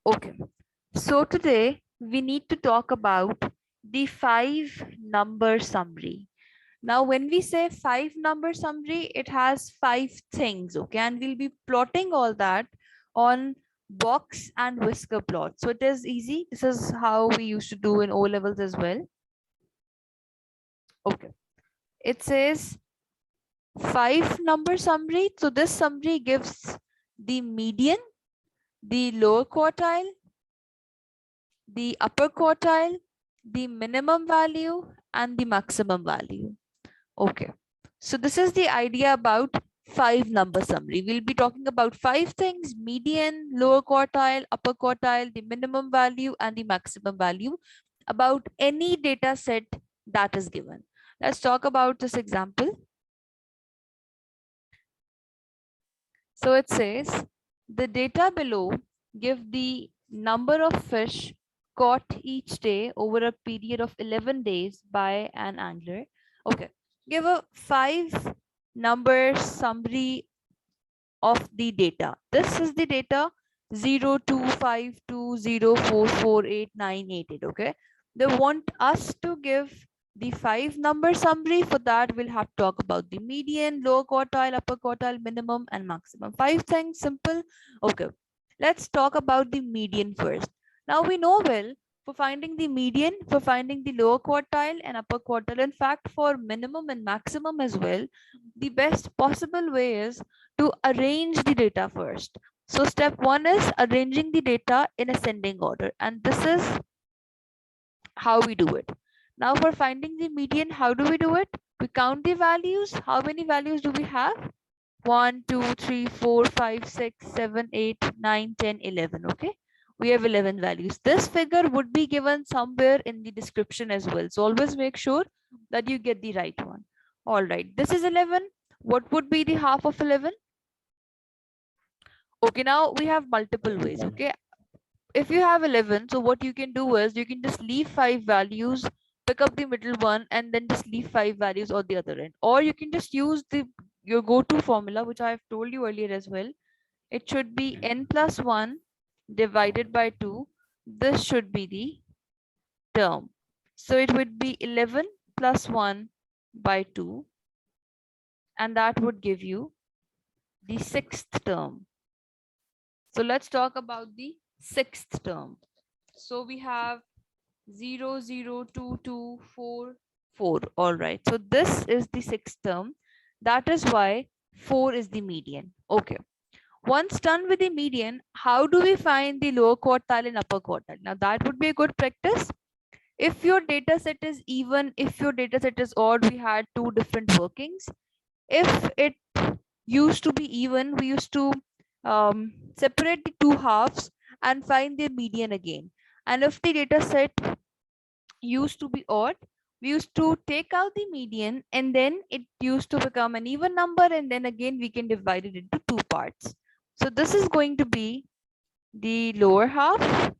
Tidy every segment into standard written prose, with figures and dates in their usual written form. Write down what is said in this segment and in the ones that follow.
Okay, so today we need to talk about the 5 number summary. Now, when we say 5 number summary, it has 5 things, okay, and we'll be plotting all that on box and whisker plot. So it is easy. This is how we used to do in O levels as well. Okay, it says 5 number summary. So this summary gives the median, the lower quartile, the upper quartile, the minimum value, and the maximum value. Okay. So this is the idea about 5 number summary. We'll be talking about 5 things: median, lower quartile, upper quartile, the minimum value, and the maximum value about any data set that is given. Let's talk about this example. So it says the data below give the number of fish caught each day over a period of 11 days by an angler. Okay, give a 5 number summary of the data. This is the data 0252044898. Okay, they want us to give the 5 number summary. For that, we'll have to talk about the median, lower quartile, upper quartile, minimum, and maximum. 5 things, simple. Okay, let's talk about the median first. Now we know well, for finding the median, for finding the lower quartile and upper quartile, in fact, for minimum and maximum as well, the best possible way is to arrange the data first. So step 1 is arranging the data in ascending order, and this is how we do it. Now for finding the median, how do we do it? We count the values. How many values do we have? 1, 2, 3, 4, 5, 6, 7, 8, 9, 10, 11. Okay, we have 11 values. This figure would be given somewhere in the description as well, so always make sure that you get the right one. All right, this is 11. What would be the half of 11? Okay, now we have multiple ways. Okay, if you have 11, so what you can do is you can just leave 5 values, pick up the middle one, and then just leave 5 values on the other end. Or you can just use the your go-to formula, which I have told you earlier as well. It should be n plus 1 divided by 2. This should be the term. So it would be 11 plus 1 by 2, and that would give you the 6th term. So let's talk about the 6th term. So we have 0, 0, 2, 2, 4, 4. All right. So this is the 6th term. That is why 4 is the median. Okay. Once done with the median, how do we find the lower quartile and upper quartile? Now that would be a good practice. If your data set is even, if your data set is odd, we had 2 different workings. If it used to be even, we used to separate the 2 halves and find the median again. And if the data set used to be odd, we used to take out the median, and then it used to become an even number, and then again we can divide it into 2 parts. So this is going to be the lower half.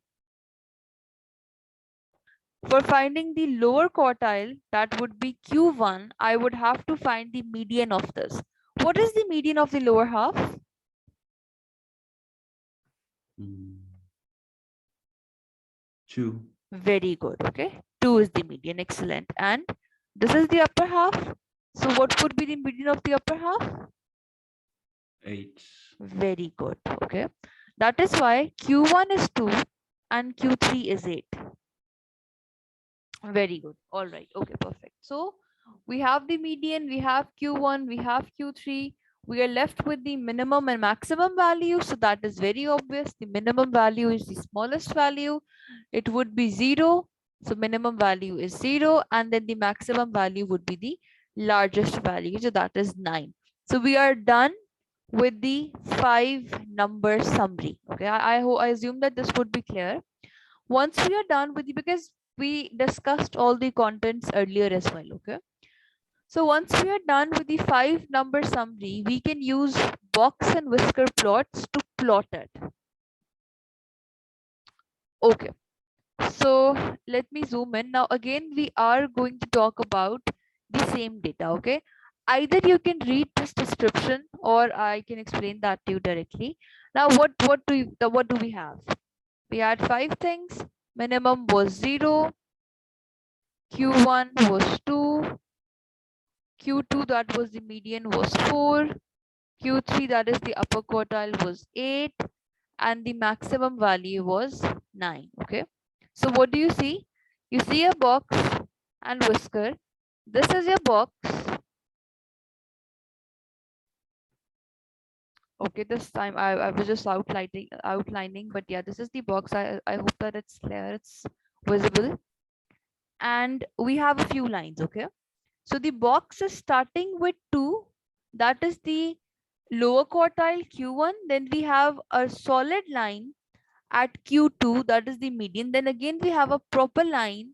For finding the lower quartile, that would be Q1, I would have to find the median of this. What is the median of the lower half? 2. Very good. Okay, 2 is the median. Excellent. And this is the upper half. So what would be the median of the upper half? 8. Very good. Okay, that is why Q1 is 2 and Q3 is 8. Very good. All right. Okay, perfect. So we have the median, we have Q1, we have Q3. We are left with the minimum and maximum value. So that is very obvious. The minimum value is the smallest value. It would be 0. So minimum value is 0. And then the maximum value would be the largest value. So that is 9. So we are done with the 5 number summary. Okay, I assume that this would be clear. Once we are done with the, because we discussed all the contents earlier as well. Okay, so once we are done with the 5 number summary, we can use box and whisker plots to plot it. Okay, so let me zoom in. Now again, we are going to talk about the same data. Okay, either you can read this description or I can explain that to you directly. Now what do we have? We had 5 things. Minimum was 0, Q1 was 2, Q2 that was the median was 4, Q3 that is the upper quartile was 8, and the maximum value was 9. Okay. So what do you see? You see a box and Whisker. This is your box. Okay, this time I was just outlining, but yeah, this is the box. I hope that it's clear, it's visible. And we have a few lines, okay? So the box is starting with 2, that is the lower quartile Q1. Then we have a solid line at Q2, that is the median. Then again we have a proper line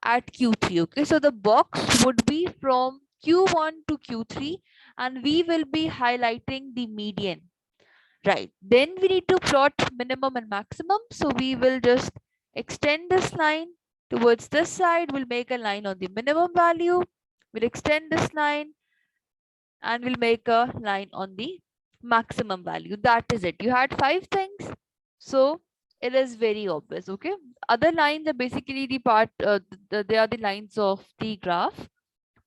at Q3. Okay, so the box would be from Q1 to Q3, and we will be highlighting the median. Right, then we need to plot minimum and maximum. So we will just extend this line towards this side. We'll make a line on the minimum value. We'll extend this line and we'll make a line on the maximum value. That is it. You had 5 things. So it is very obvious. Okay. Other lines are basically the part, they are the lines of the graph,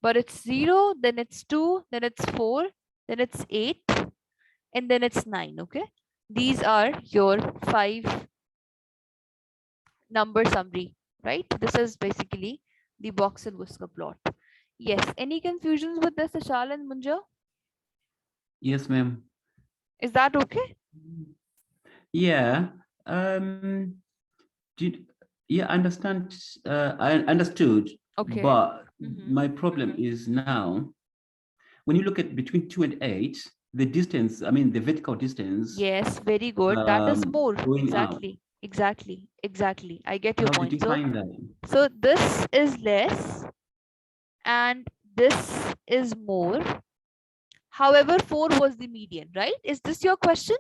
but it's 0, then it's 2, then it's 4, then it's 8, and then it's 9. Okay. These are your 5 number summary, right? This is basically the box and whisker plot. Yes. Any confusions with this, Ashal and Munja? Yes, ma'am. Is that okay? Yeah. Did yeah, understand I understood, Okay. but Mm-hmm. my problem is now when you look at between 2 and 8, the distance, I mean the vertical distance Yes, very good. That is more. going out. Exactly. Exactly. Exactly. I get your How did point. you So, find that? this is less and this is more. However, 4 was the median, right? Is this your question?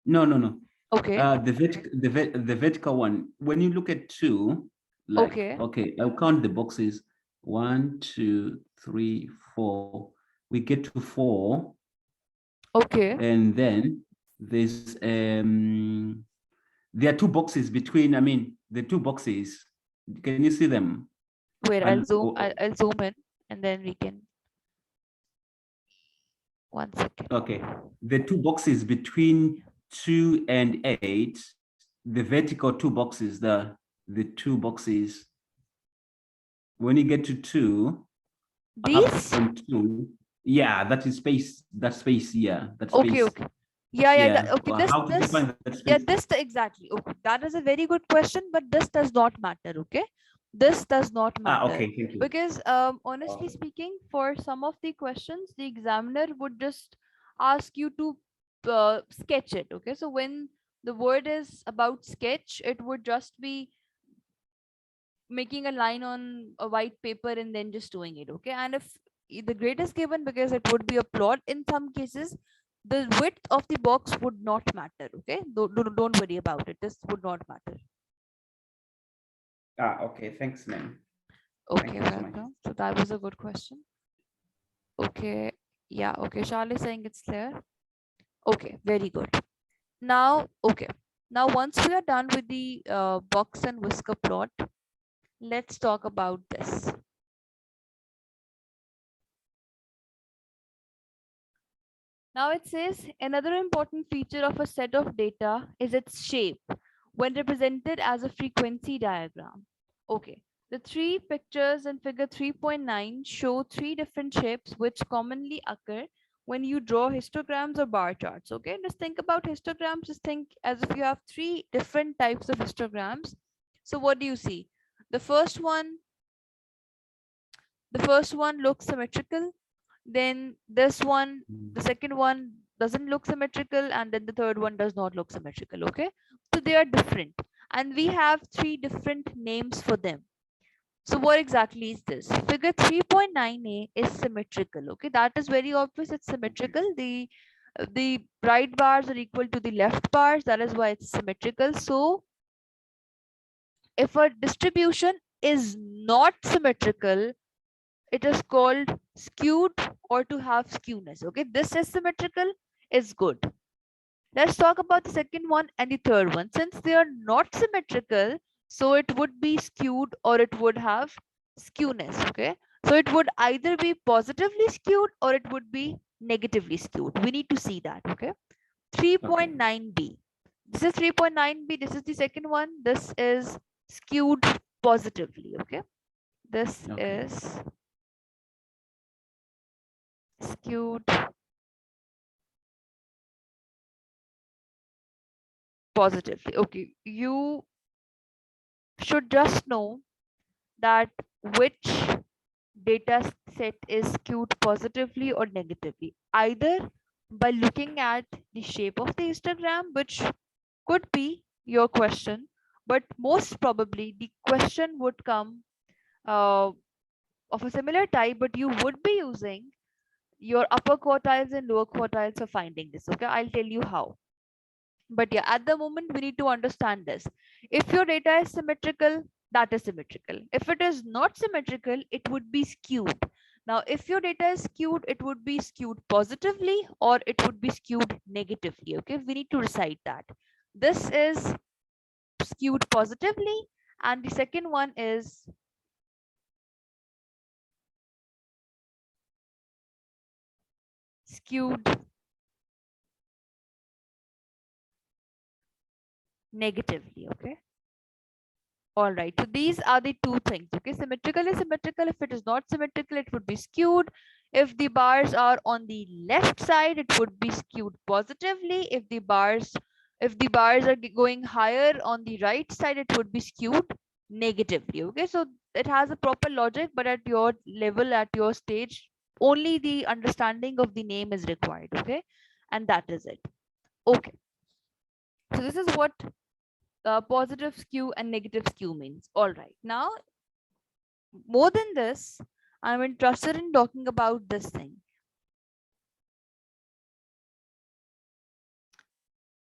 No, no, no. Okay. The vertical one. When you look at 2, like Okay. okay, I'll count the boxes. 1, 2, 3, 4. We get to 4, Okay. and then there's there are 2 boxes between. I mean, the 2 boxes. Can you see them? Wait, I'll And zoom. I'll zoom in, and then we can. 1 second. okay, the 2 boxes between 2 and 8. The vertical 2 boxes. The 2 boxes. When you get to 2, up These? from 2, yeah, that is space. That space, yeah, that Okay. space, Okay. Yeah. Yeah. yeah. Okay. Well, how did you find that Yeah. space? Exactly. Okay. That is a very good question, but this does not matter. Okay. This does not matter Okay, thank you. because, honestly Okay. speaking, for some of the questions, the examiner would just ask you to sketch it. Okay. So when the word is about sketch, it would just be making a line on a white paper and then just doing it. Okay. And if the grade is given, because it would be a plot in some cases, the width of the box would not matter. Okay. Don't worry about it. This would not matter. Okay, thanks, man. Okay, Thank you so much. welcome. So that was a good question. Okay. Yeah. Okay. Charlie is saying it's clear. Okay. Very good. Now, okay. Now, once we are done with the box and whisker plot, let's talk about this. Now it says another important feature of a set of data is its shape when represented as a frequency diagram. Okay, the 3 pictures in figure 3.9 show 3 different shapes which commonly occur when you draw histograms or bar charts. Okay, just think about histograms, just think as if you have 3 different types of histograms. So what do you see? The first one, looks symmetrical, then this one, the second one doesn't look symmetrical, and then the third one does not look symmetrical. Okay, so they are different, and we have 3 different names for them. So what exactly is this? Figure 3.9a is symmetrical. Okay, that is very obvious. It's symmetrical. The right bars are equal to the left bars. That is why it's symmetrical. So if a distribution is not symmetrical, it is called skewed or to have skewness. Okay, this is symmetrical, is good. Let's talk about the second one and the third one. Since they are not symmetrical, so it would be skewed or it would have skewness. Okay. So it would either be positively skewed or it would be negatively skewed. We need to see that. Okay. Okay. 3.9b. This is 3.9b. This is the second one. This is skewed positively. Okay. This Okay. is skewed positively. Okay. You should just know that which data set is skewed positively or negatively, either by looking at the shape of the histogram, which could be your question, but most probably the question would come uh, of a similar type, but you would be using your upper quartiles and lower quartiles for finding this. Okay, I'll tell you how. But yeah, at the moment, we need to understand this. If your data is symmetrical, that is symmetrical. If it is not symmetrical, it would be skewed. Now, if your data is skewed, it would be skewed positively or it would be skewed negatively. Okay, we need to decide that. This is skewed positively, and the second one is skewed negatively. Okay. All right. So these are the two things. Okay. Symmetrical is symmetrical. If it is not symmetrical, it would be skewed. If the bars are on the left side, it would be skewed positively. If the bars are going higher on the right side, it would be skewed negatively. Okay. So it has a proper logic, but at your level, at your stage, only the understanding of the name is required. Okay. And that is it. Okay. So this is what positive skew and negative skew means. All right. Now, more than this, I'm interested in talking about this thing.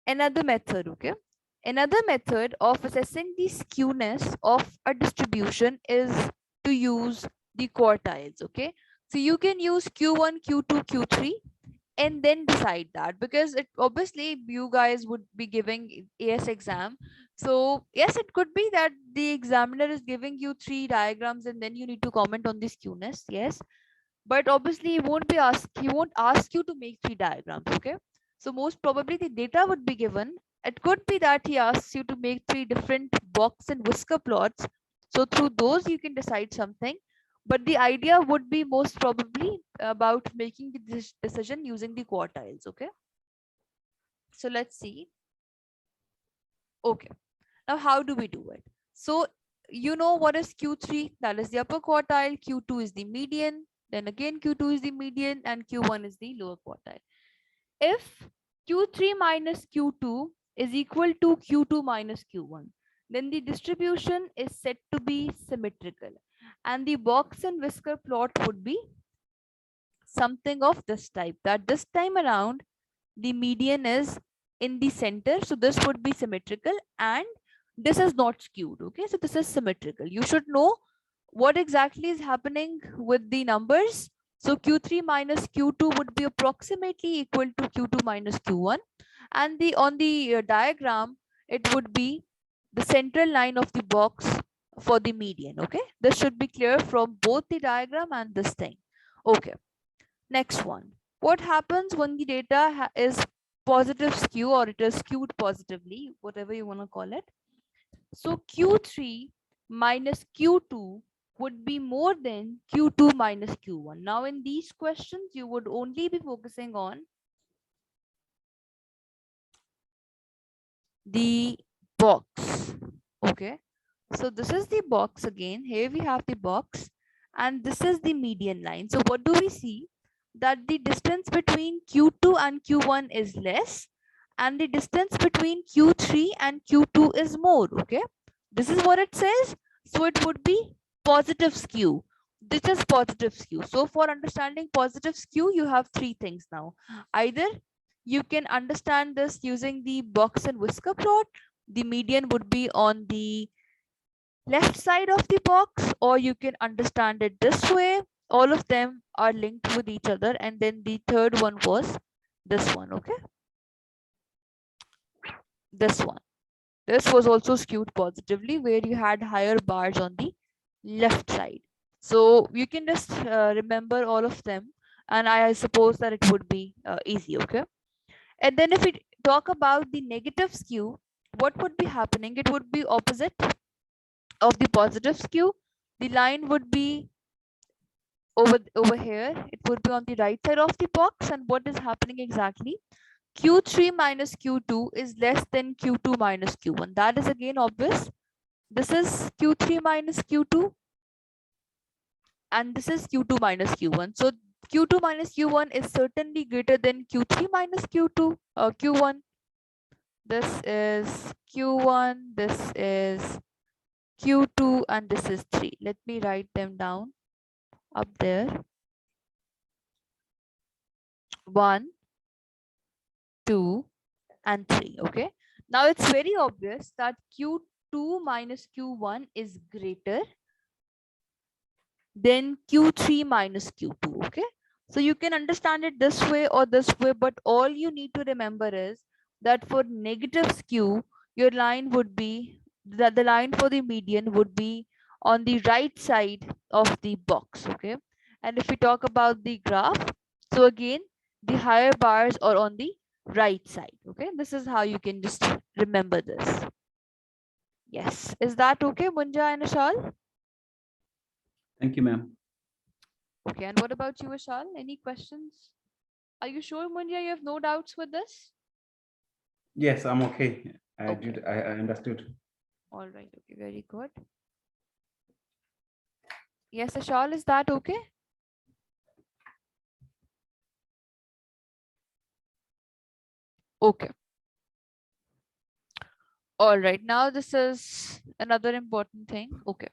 Another method, okay? Another method of assessing the skewness of a distribution is to use the quartiles, okay? So you can use Q1, Q2, Q3 and then decide that, because it obviously you guys would be giving AS exam. So yes, it could be that the examiner is giving you three diagrams and then you need to comment on the skewness. Yes, but obviously he won't ask you to make three diagrams. Okay, so most probably the data would be given. It could be that he asks you to make three different box and whisker plots, so through those you can decide something, but the idea would be most probably about making the decision using the quartiles. Okay, so let's see. Okay, now how do we do it? So you know what is Q3? That is the upper quartile. Q2 is the median. Then again Q2 is the median and Q1 is the lower quartile. If Q3 minus Q2 is equal to Q2 minus Q1, then the distribution is said to be symmetrical. And the box and whisker plot would be something of this type, that this time around the median is in the center, so this would be symmetrical, and this is not skewed. Okay, so this is symmetrical. You should know what exactly is happening with the numbers. So Q3 minus Q2 would be approximately equal to Q2 minus Q1, and the on the diagram it would be the central line of the box for the median. Okay, this should be clear from both the diagram and this thing. Okay, next one. What happens when the data is positive skew or it is skewed positively, whatever you want to call it? So Q3 minus Q2 would be more than Q2 minus Q1. Now in these questions, you would only be focusing on the box. Okay. So this is the box again. Here we have the box and this is the median line. So what do we see? That the distance between Q2 and Q1 is less and the distance between Q3 and Q2 is more. Okay. This is what it says. So it would be positive skew. This is positive skew. So for understanding positive skew, you have three things now. Either you can understand this using the box and whisker plot. The median would be on the left side of the box, or you can understand it this way. All of them are linked with each other, and then the third one was this one. Okay, This one. This was also skewed positively, where you had higher bars on the left side. So you can just remember all of them, and I suppose that it would be easy, okay? And then if we talk about the negative skew, what would be happening? It would be opposite of the positive skew. The line would be over here. It would be on the right side of the box. And what is happening exactly? Q3 minus Q2 is less than Q2 minus Q1. That is again obvious. This is Q3 minus Q2, and this is Q2 minus Q1. So Q2 minus Q1 is certainly greater than Q3 minus Q1. This is Q1, this is Q2, and this is 3. Let me write them down up there. 1, 2, and 3. Okay. Now it's very obvious that Q2 minus Q1 is greater than Q3 minus Q2. Okay. So you can understand it this way or this way, but all you need to remember is that for negative skew, your line would be that the line for the median would be on the right side of the box. Okay. And if we talk about the graph, so again, the higher bars are on the right side. Okay. This is how you can just remember this. Yes. Is that okay, Munja and Ashal? Thank you, ma'am. Okay. And what about you, Ashal? Any questions? Are you sure, Munja, you have no doubts with this? Yes, I'm okay. Okay. I understood. All right. Okay. Very good. Yes, Ashal, is that okay? Okay. All right. Now this is another important thing. Okay.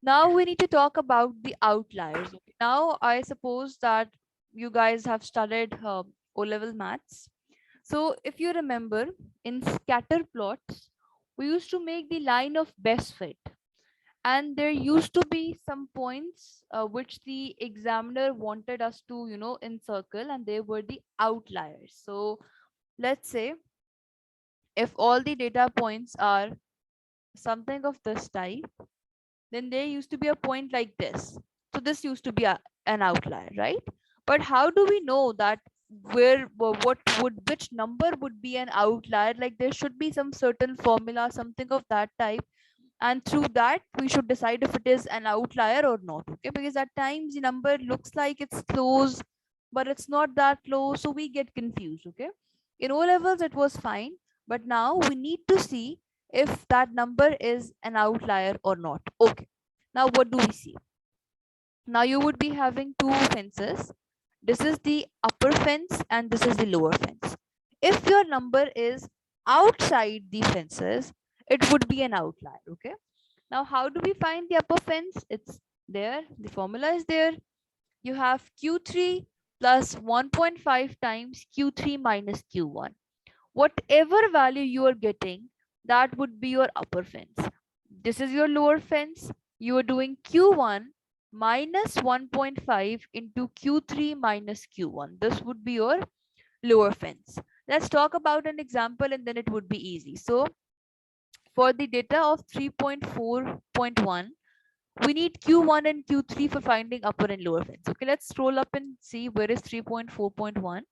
Now we need to talk about the outliers. Okay. Now I suppose that you guys have studied O-level maths. So if you remember, in scatter plots, we used to make the line of best fit. And there used to be some points which the examiner wanted us to encircle, and they were the outliers. So let's say if all the data points are something of this type, then there used to be a point like this. So this used to be an outlier, right? But how do we know that what would which number would be an outlier? Like there should be some certain formula, something of that type, and through that we should decide if it is an outlier or not. Okay, because at times the number looks like it's close, but it's not that close, so we get confused. Okay, in O levels it was fine, but now we need to see if that number is an outlier or not. Okay, now what do we see? Now you would be having two fences. This is the upper fence and this is the lower fence. If your number is outside the fences, it would be an outlier. Okay, now how do we find the upper fence? It's there, the formula is there. You have Q3 plus 1.5 times Q3 minus Q1. Whatever value you are getting, that would be your upper fence. This is your lower fence. You are doing Q1 minus 1.5 into Q3 minus Q1. This would be your lower fence. Let's talk about an example and then it would be easy. So for the data of 3.4.1, we need Q1 and Q3 for finding upper and lower fence. Okay, let's scroll up and see where is 3.4.1.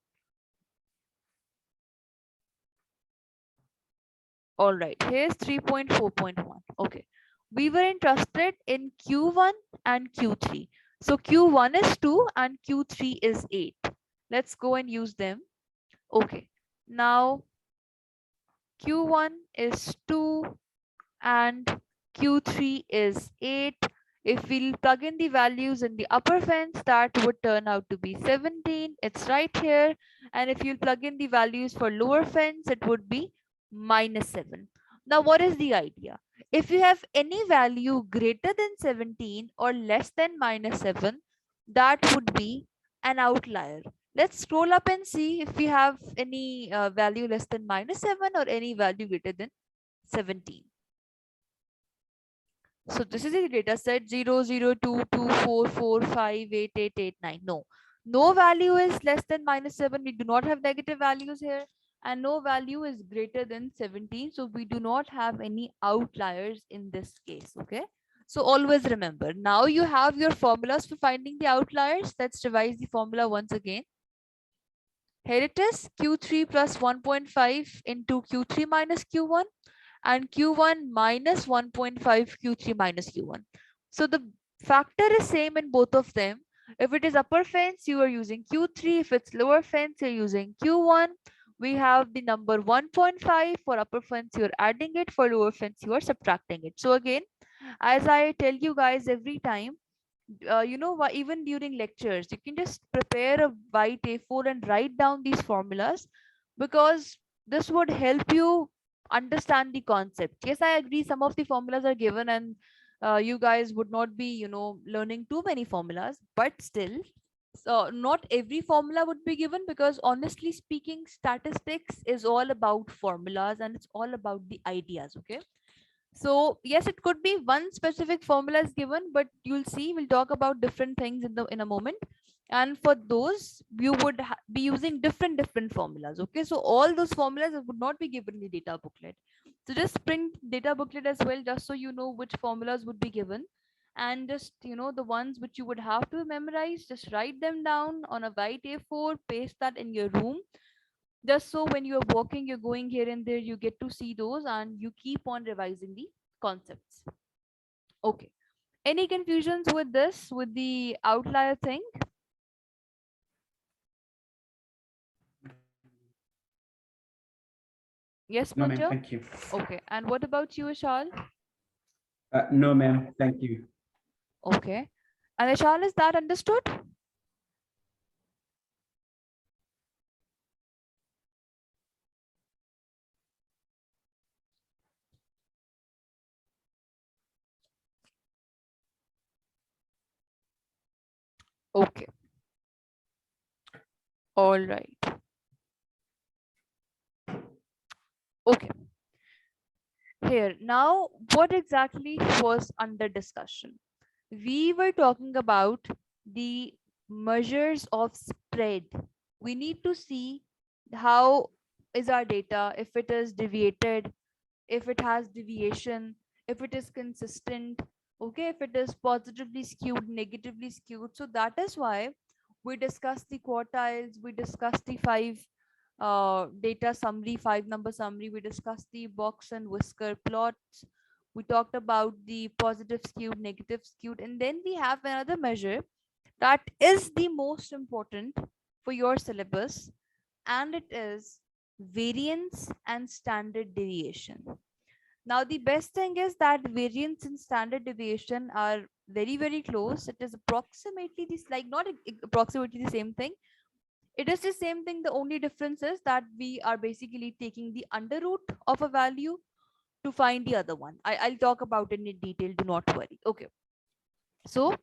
All right, here's 3.4.1. Okay, we were interested in Q1 and Q3. So Q1 is 2 and Q3 is 8. Let's go and use them. Okay, now Q1 is 2 and Q3 is 8. If we'll plug in the values in the upper fence, that would turn out to be 17. It's right here. And if you plug in the values for lower fence, it would be minus 7. Now, what is the idea? If you have any value greater than 17 or less than minus 7, that would be an outlier. Let's scroll up and see if we have any value less than minus 7 or any value greater than 17. So this is the data set 0, 0, 2, 2, 4, 4, 5, 8, 8, 8, 9. No value is less than minus 7. We do not have negative values here. and no value is greater than 17. So we do not have any outliers in this case. Okay. So always remember, now you have your formulas for finding the outliers. Let's revise the formula once again. Here it is, Q3 plus 1.5 into Q3 minus Q1 and Q1 minus 1.5 Q3 minus Q1. So the factor is same in both of them. If it is upper fence, you are using Q3. If it's lower fence, you're using Q1. We have the number 1.5 for upper fence, you're adding it. For lower fence, you are subtracting it. So again, as I tell you guys every time, even during lectures you can just prepare a white A4 and write down these formulas, because this would help you understand the concept. Yes, I agree, some of the formulas are given, and you guys would not be learning too many formulas, but still, so not every formula would be given, because honestly speaking, statistics is all about formulas and it's all about the ideas. Okay, so yes, it could be one specific formula is given, but you'll see we'll talk about different things in a moment. And for those, you would be using different formulas. Okay, so all those formulas would not be given in the data booklet. So just print data booklet as well, just so you know which formulas would be given, and just the ones which you would have to memorize. Just write them down on a white A4, paste that in your room, just so when you're walking, you're going here and there, you get to see those and you keep on revising the concepts. Okay, any confusions with this, with the outlier thing? Yes, No, ma'am. Manju? Thank you. Okay, and what about you, Ashal? No, ma'am. Thank you. Okay, and Ashal, is that understood? Okay, all right. Okay, here now, what exactly was under discussion? We were talking about the measures of spread. We need to see how is our data, if it is deviated, if it has deviation, if it is consistent, okay, if it is positively skewed, negatively skewed. So that is why we discussed the quartiles, we discussed the five data summary, 5 number summary, we discussed the box and whisker plots, we talked about the positive skewed, negative skewed, and then we have another measure that is the most important for your syllabus, and it is variance and standard deviation. Now, the best thing is that variance and standard deviation are very close. It is approximately this, like not approximately the same thing. It is the same thing. The only difference is that we are basically taking the under root of a value to find the other one. I'll talk about it in detail. Do not worry. Okay. So,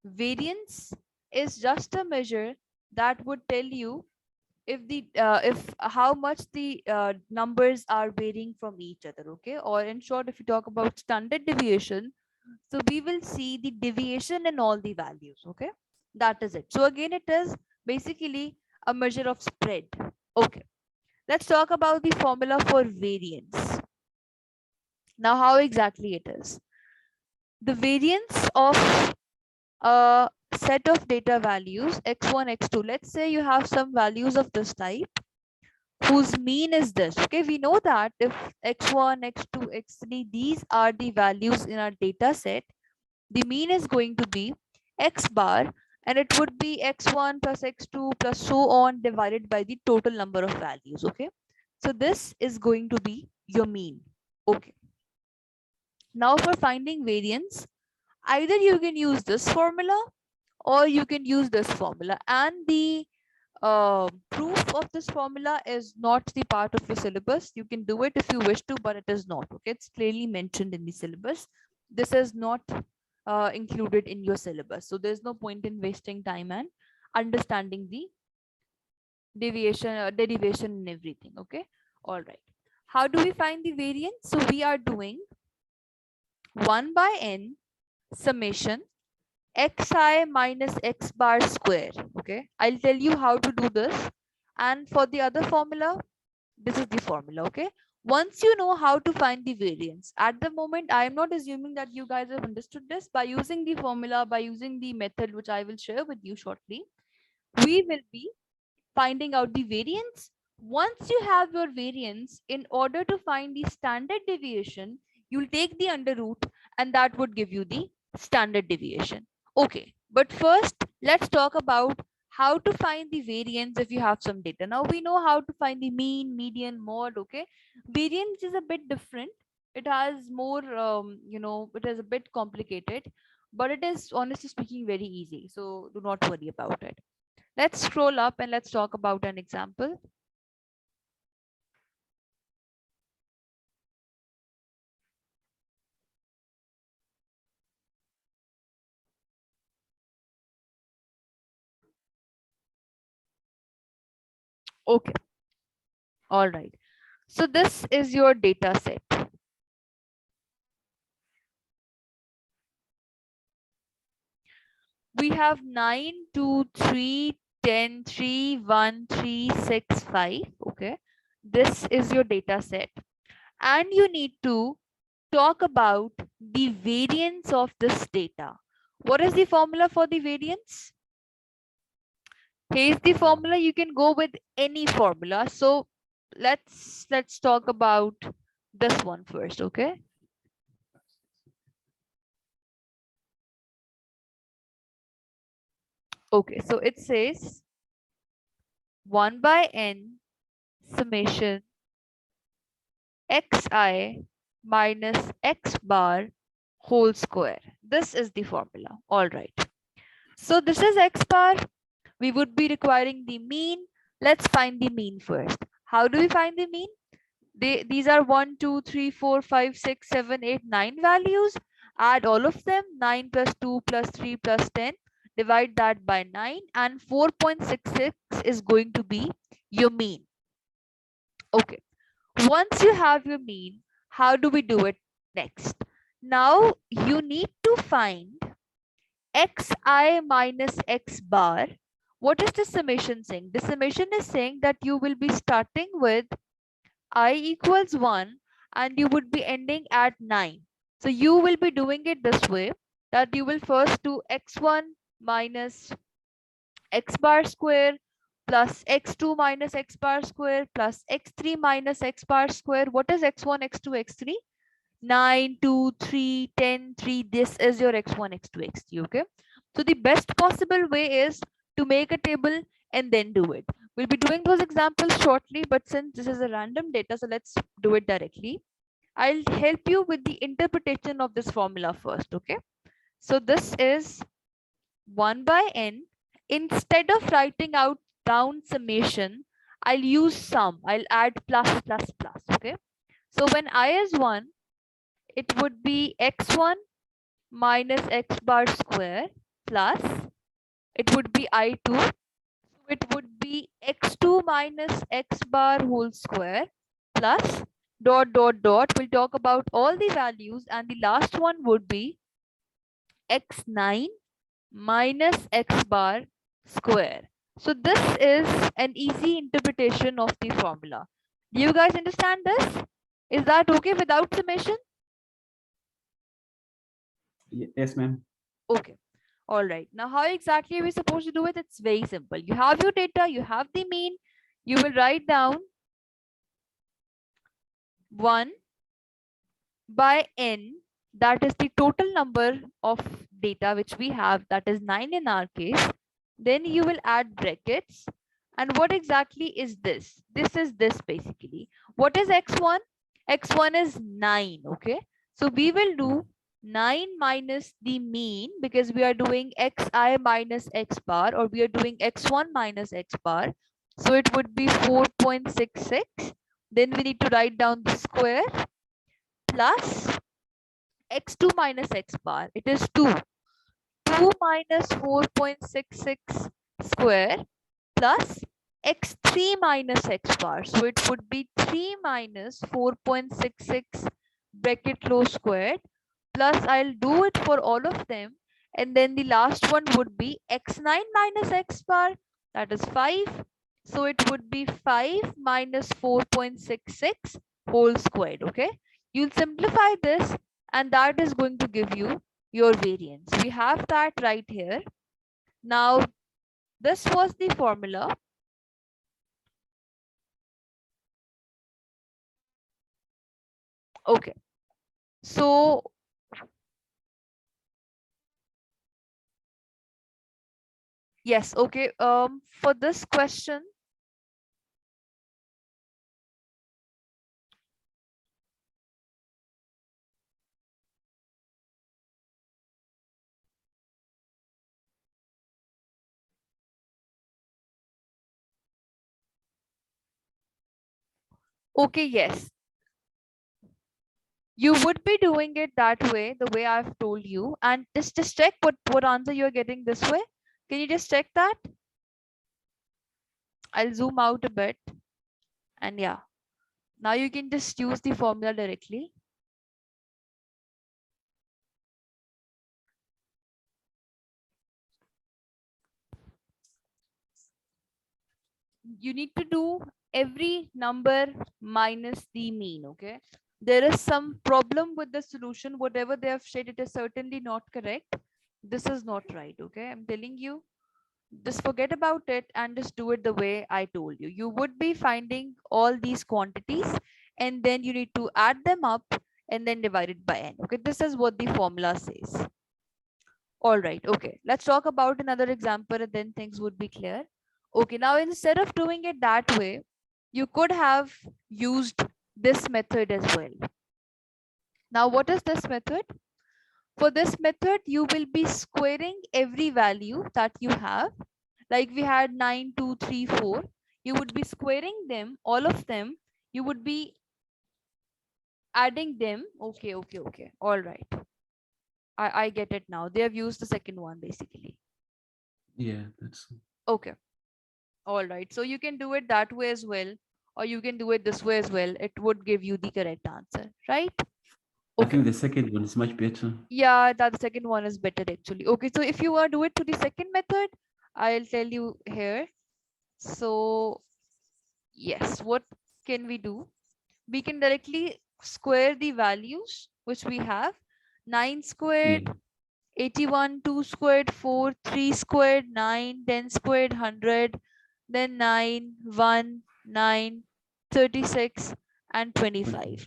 variance is just a measure that would tell you if how much the numbers are varying from each other. Okay, or in short, if you talk about standard deviation, so we will see the deviation in all the values. Okay, that is it. So again, it is basically a measure of spread. Okay, let's talk about the formula for variance. Now, how exactly it is? The variance of a set of data values x1, x2. Let's say you have some values of this type whose mean is this. Okay, we know that if x1, x2, x3, these are the values in our data set, the mean is going to be x bar, and it would be x1 plus x2 plus so on divided by the total number of values. Okay, so this is going to be your mean. Okay, now for finding variance, either you can use this formula or you can use this formula, and the proof of this formula is not the part of your syllabus. You can do it if you wish to, but it is not. Okay, it's clearly mentioned in the syllabus. This is not included in your syllabus, so there's no point in wasting time and understanding the deviation, derivation, and everything. Okay, all right. How do we find the variance? So we are doing 1 by n summation xi minus x bar square. Okay, I'll tell you how to do this. And for the other formula, This is the formula, okay? Once you know how to find the variance, at the moment, I am not assuming that you guys have understood this. By using the formula, by using the method, which I will share with you shortly, we will be finding out the variance. Once you have your variance, in order to find the standard deviation, you'll take the under root and that would give you the standard deviation. Okay, but first let's talk about how to find the variance if you have some data. Now we know how to find the mean, median, mode, okay? Variance is a bit different. It has more, it is a bit complicated, but it is honestly speaking very easy. So do not worry about it. Let's scroll up and let's talk about an example. Okay, all right. So this is your data set. We have 9, 2, 3, 10, 3, 1, 3, 6, 5. Okay, this is your data set. And you need to talk about the variance of this data. What is the formula for the variance? Here's the formula. You can go with any formula. So let's talk about this one first, okay? Okay, so it says 1 by n summation xi minus x bar whole square. This is the formula. All right. So this is x bar. We would be requiring the mean. Let's find the mean first. How do we find the mean? These are 1, 2, 3, 4, 5, 6, 7, 8, 9 values. Add all of them. 9 plus 2 plus 3 plus 10. Divide that by 9 and 4.66 is going to be your mean. Okay. Once you have your mean, how do we do it next? Now you need to find xi minus x bar. What is the summation saying? The summation is saying that you will be starting with I equals 1 and you would be ending at 9. So you will be doing it this way, that you will first do x1 minus x bar square plus x2 minus x bar square plus x3 minus x bar square. What is x1, x2, x3? 9, 2, 3, 10, 3. This is your x1, x2, x3. Okay. So the best possible way is to make a table and then do it. We'll be doing those examples shortly, but since this is a random data, so let's do it directly. I'll help you with the interpretation of this formula first. Okay. So this is 1 by n. Instead of writing out down summation, I'll use sum. I'll add plus, plus, plus. Okay. So when I is 1, it would be x1 minus x bar square plus it would be I2. So it would be x2 minus x bar whole square plus dot dot dot. We'll talk about all the values and the last one would be x9 minus x bar square. So this is an easy interpretation of the formula. Do you guys understand this? Is that okay without summation? Yes, ma'am. Okay. All right. Now, how exactly are we supposed to do it? It's very simple. You have your data, you have the mean, you will write down 1 by n, that is the total number of data which we have, that is 9 in our case. Then you will add brackets. And what exactly is this? This is this basically. What is x1? X1 is 9. Okay. So we will do 9 minus the mean because we are doing xi minus x bar, or we are doing x1 minus x bar. So it would be 4.66. Then we need to write down the square plus x2 minus x bar. It is 2. 2 minus 4.66 square plus x3 minus x bar. So it would be 3 minus 4.66 bracket close squared plus I'll do it for all of them. And then the last one would be x9 minus x bar, that is 5. So it would be 5 minus 4.66 whole squared. Okay. You'll simplify this and that is going to give you your variance. We have that right here. Now, this was the formula. Okay. So, yes. Okay. For this question, okay, yes, you would be doing it that way, the way I've told you, and just check what answer you're getting this way. Can you just check that? I'll zoom out a bit, and yeah, now you can just use the formula directly. You need to do every number minus the mean. Okay, there is some problem with the solution. Whatever they have said, it is certainly not correct. This is not right. Okay, I'm telling you, just forget about it and just do it the way I told you. You would be finding all these quantities and then you need to add them up and then divide it by n. Okay, this is what the formula says. All right, okay, let's talk about another example and then things would be clear. Okay, now instead of doing it that way, you could have used this method as well. Now, what is this method? For this method, you will be squaring every value that you have. Like we had 9, 2, 3, 4. You would be squaring them, all of them. You would be adding them. Okay, okay, okay. All right. I get it now. They have used the second one basically. Yeah, that's. Okay. All right. So you can do it that way as well, or you can do it this way as well. It would give you the correct answer, right? I Okay. think the second one is much better. Yeah, that the second one is better actually. Okay. So if you want to do it to the second method, I'll tell you here. So yes, what can we do? We can directly square the values which we have. 9 Yeah. squared, 81, 2 squared, 4, 3 squared, 9, 10 squared, 100, then 9, 1, 9, 36, and 25.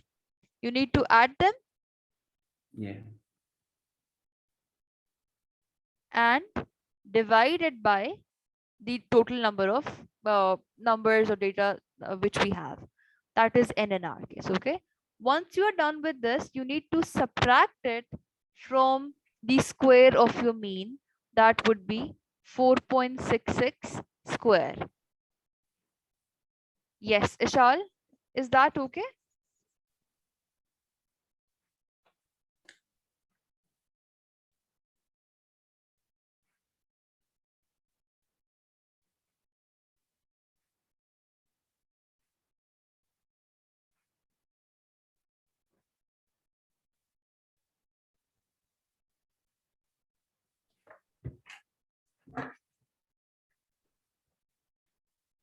You need to add them Yeah. and divide it by the total number of numbers or data which we have. That is n in our case. Okay. Once you are done with this, you need to subtract it from the square of your mean. That would be 4.66 square. Yes, Ishal, is that okay?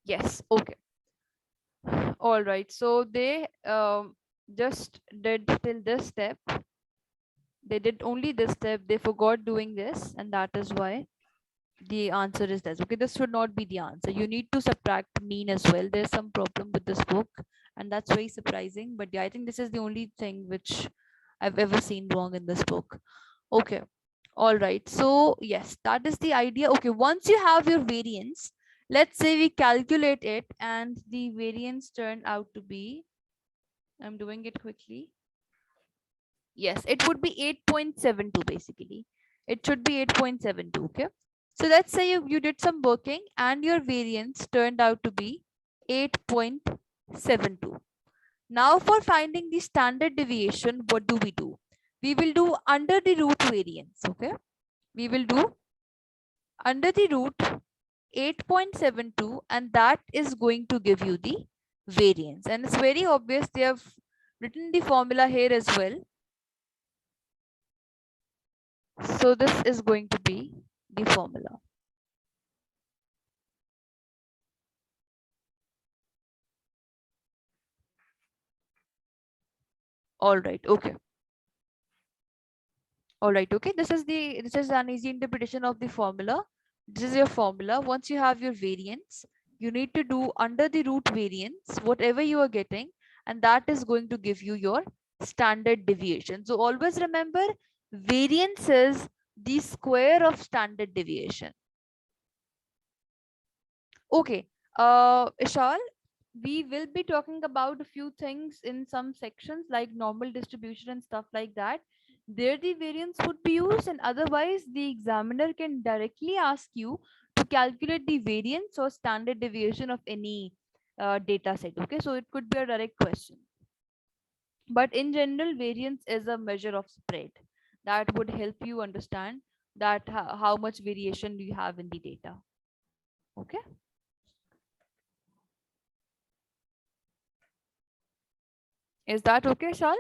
Yes, okay. All right. So they just did till this step. They did only this step. They forgot doing this, and that is why the answer is this. Okay, this should not be the answer. You need to subtract mean as well. There's some problem with this book, and that's very surprising. But yeah, I think this is the only thing which I've ever seen wrong in this book. Okay. All right. So yes, that is the idea. Okay, once you have your variance, let's say we calculate it and the variance turned out to be, I'm doing it quickly. Yes, it would be 8.72 basically. It should be 8.72. Okay. So let's say you did some working and your variance turned out to be 8.72. Now for finding the standard deviation, what do? We will do under the root variance. Okay. We will do under the root 8.72 and that is going to give you the variance. And it's very obvious they have written the formula here as well. So this is going to be the formula. All right. Okay. All right. Okay. This is an easy interpretation of the formula. This is your formula. Once you have your variance, you need to do under the root variance, whatever you are getting, and that is going to give you your standard deviation. So always remember, variance is the square of standard deviation. Okay. Ishal, we will be talking about a few things in some sections like normal distribution and stuff like that. There the variance would be used, and otherwise the examiner can directly ask you to calculate the variance or standard deviation of any data set. Okay, so it could be a direct question. But in general, variance is a measure of spread that would help you understand that how much variation do you have in the data. Okay. Is that okay, Shal?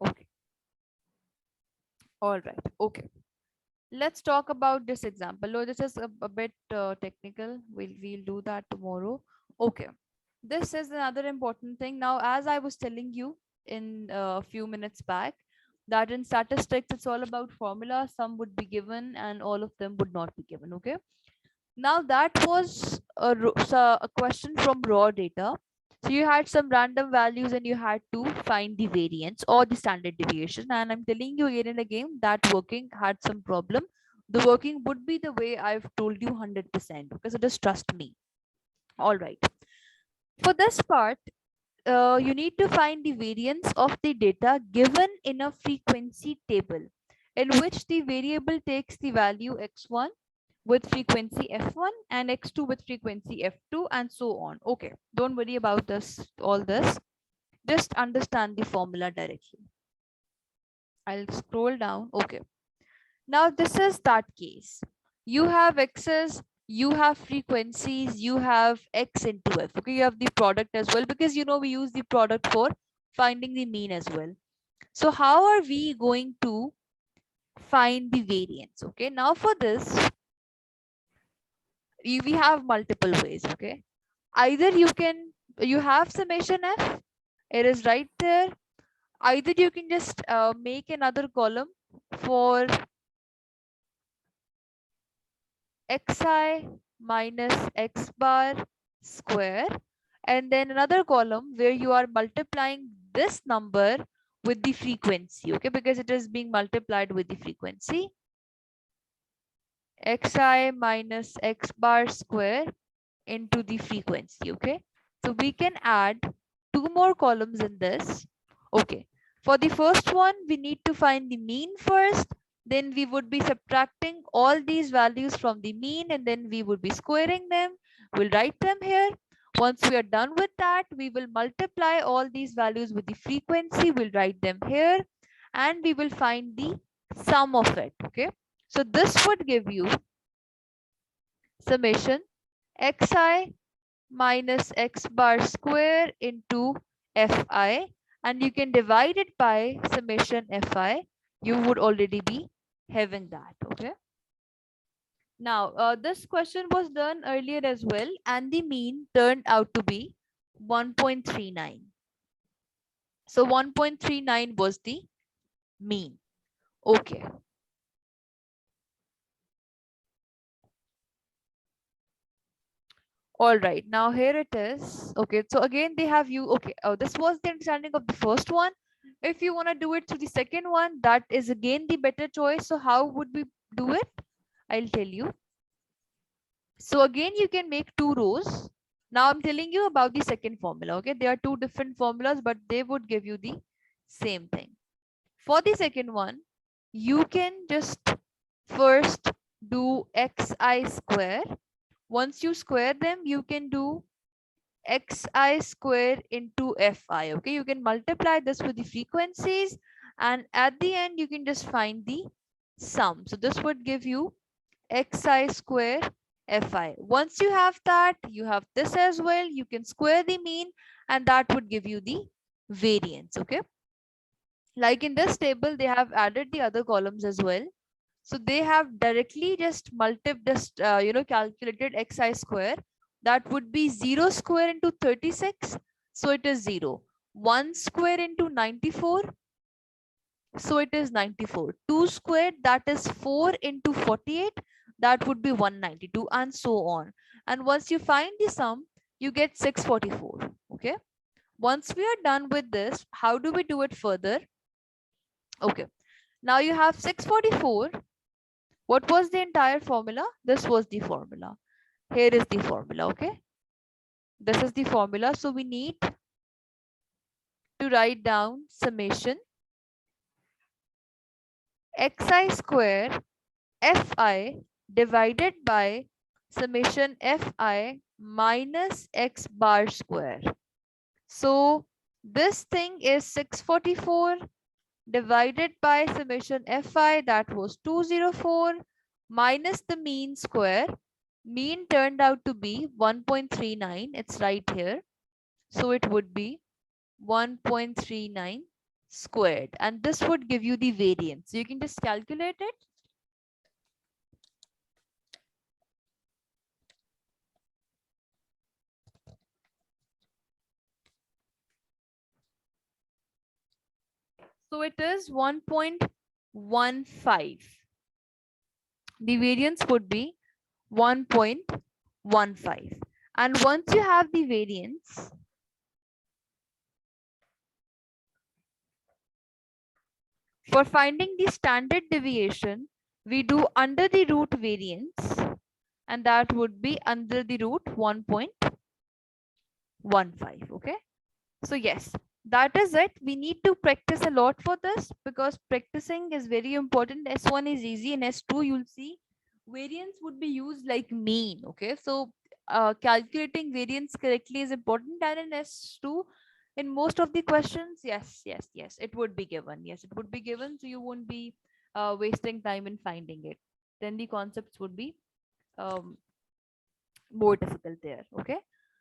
Okay. All right. Okay. Let's talk about this example. Oh, this is a bit technical. We'll do that tomorrow. Okay. This is another important thing. Now, as I was telling you in a few minutes back, that in statistics it's all about formulas. Some would be given, and all of them would not be given. Okay. Now that was a question from raw data. So you had some random values and you had to find the variance or the standard deviation. And I'm telling you again and again that working had some problem. The working would be the way I've told you 100% because just trust me. All right. For this part, you need to find the variance of the data given in a frequency table in which the variable takes the value x1 with frequency f1 and x2 with frequency f2 and so on. Okay, don't worry about all this. Just understand the formula directly. I'll scroll down. Okay. Now this is that case. You have x's, you have frequencies, you have x into f. Okay, you have the product as well because we use the product for finding the mean as well. So how are we going to find the variance? Okay, now for this, we have multiple ways. Okay, either you have summation f, it is right there. Either you can just make another column for xi minus x bar square, and then another column where you are multiplying this number with the frequency. Okay, because it is being multiplied with the frequency, xi minus x bar square into the frequency. Okay, so we can add two more columns in this. Okay, for the first one we need to find the mean first, then we would be subtracting all these values from the mean and then we would be squaring them. We'll write them here. Once we are done with that, we will multiply all these values with the frequency. We'll write them here and we will find the sum of it. Okay, so this would give you summation xi minus x bar square into fi, and you can divide it by summation fi. You would already be having that. Okay, now this question was done earlier as well and the mean turned out to be 1.39. So 1.39 was the mean. Okay, all right, now here it is. Okay, so again they have you. Okay, this was the understanding of the first one. If you want to do it to the second one, that is again the better choice. So how would we do it? I'll tell you. So again you can make two rows. Now I'm telling you about the second formula. Okay, there are two different formulas but they would give you the same thing. For the second one, you can just first do xi square. Once you square them, you can do xi square into fi. Okay, you can multiply this with the frequencies and at the end you can just find the sum. So this would give you xi square fi. Once you have that, you have this as well. You can square the mean and that would give you the variance. Okay, like in this table they have added the other columns as well. So they have directly just calculated xi square. That would be 0 square into 36. So it is 0. 1 square into 94. So it is 94. 2 squared, that is 4 into 48. That would be 192, and so on. And once you find the sum, you get 644. Okay. Once we are done with this, how do we do it further? Okay. Now you have 644. What was the entire formula? This was the formula. Here is the formula. Okay. This is the formula. So we need to write down summation xi square fi divided by summation fi minus x bar square. So this thing is 644 divided by summation fi, that was 204, minus the mean square. Mean turned out to be 1.39. It's right here. So it would be 1.39 squared. And this would give you the variance. You can just calculate it. So it is 1.15. The variance would be 1.15. And once you have the variance, for finding the standard deviation, we do under the root variance, and that would be under the root 1.15. Okay. So yes, that is it. We need to practice a lot for this, because practicing is very important. S1 is easy, and S2 you'll see variance would be used like mean. Okay. So calculating variance correctly is important, and in S2, in most of the questions, yes, it would be given. Yes, it would be given. So you won't be wasting time in finding it. Then the concepts would be um, more difficult there. Okay.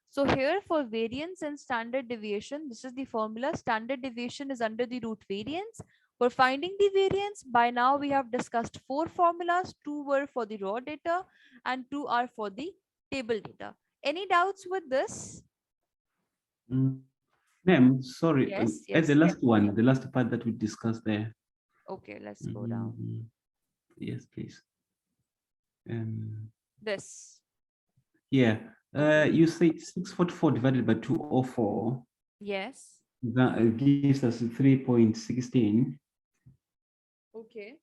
So here for variance and standard deviation, this is the formula. Standard deviation is under the root variance. For finding the variance, by now we have discussed 4 formulas. 2 were for the raw data and 2 are for the table data. Any doubts with this? Ma'am, sorry, Yes, at the yes. last one, the last part that we discussed there. Okay, let's go down. Yes, please. This. Yeah, Okay. you say 644 divided by 204. Yes. That gives us 3.16. Okay.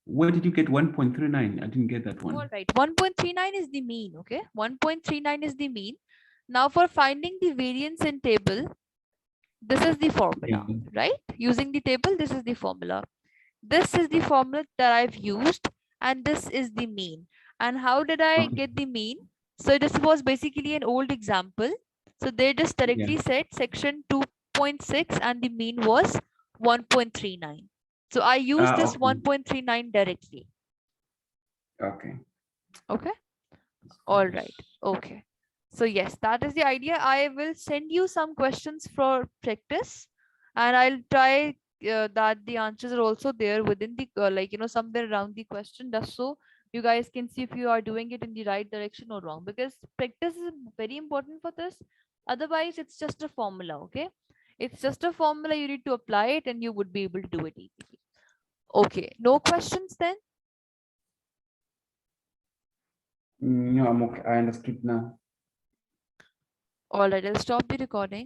Where did you get 1.39? I didn't get that one. All right. 1.39 is the mean. Okay. 1.39 is the mean. Now for finding the variance in table, this is the formula, Yeah. right? Using the table, this is the formula. This is the formula that I've used, and this is the mean. And how did I Okay. get the mean? So this was basically an old example. So they just directly Yeah. said section 2.6 and the mean was 1.39. So I used this Okay. 1.39 directly. Okay. Okay. All right. Okay. So yes, that is the idea. I will send you some questions for practice, and I'll try that the answers are also there within the somewhere around the question, just so you guys can see if you are doing it in the right direction or wrong, because practice is very important for this. Otherwise, it's just a formula. Okay, it's just a formula. You need to apply it, and you would be able to do it easily. Okay, no questions then. No, I'm okay. I understood now. All right, I'll stop the recording.